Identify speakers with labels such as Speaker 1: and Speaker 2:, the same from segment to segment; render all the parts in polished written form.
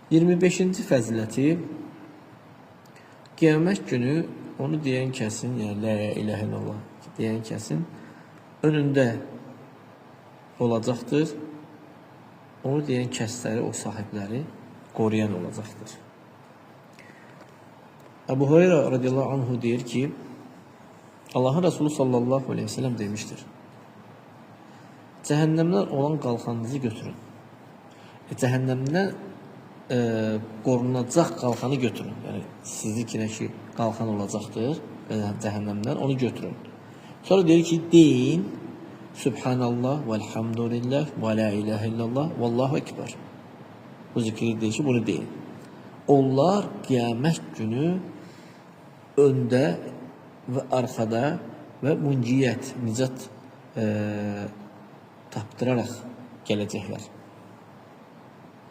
Speaker 1: 25-ci fəziləti qiyamət günü onu deyən kəsin, yəni la ilahə illallah deyən kəsin önündə olacaqdır. Onu deyən kəsləri, o sahibləri qoruyan olacaqdır. Əbu Hüreyrə radiyallahu anhu deyir ki, Allahın Resulü sallallahu aleyhi ve sellem demiştir. Cəhənnəmdən olan qalxanınızı götürün. Cəhənnəmdən qorunacaq qalxanı götürün. Yəni sizinkinə ki qalxan olacaqdır cəhənnəmdən, onu götürün. Sonra deyir ki, deyin Subhanallah velhamdülillah ve la ilahe illallah vallahu ekber. Bu zikri deyir ki, bunu deyin. Onlar qiyamət günü öndə və arxada və münciyyət, nicat tapdıraraq gələcəklər.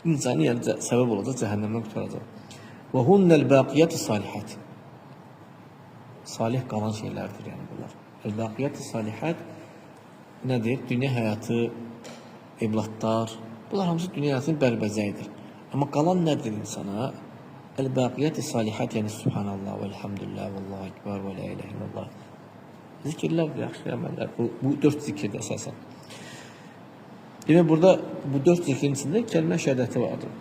Speaker 1: İnsanı yəni səbəb olacaq, cəhənnəmdən qurtaracaq. Və hunnəl baqiyat-ı salihat. Salih qalan şeylərdir yəni bunlar. El-baqiyat-ı salihat nədir? Dünya həyatı, evlatlar, bunlar hamısı dünya həyatının bərbəzəyidir. Amma qalan nədir insana? El-baqiyat-ı salihat, yəni Subhanallah və elhamdülillah və Allahu ekber və la ilahe illallah. Zikirlər, yaxşı əməllər. Bu 4 zikirdə əsasən. Demək, burada bu 4 zikrin içində kəlmə şəhadəti vardır.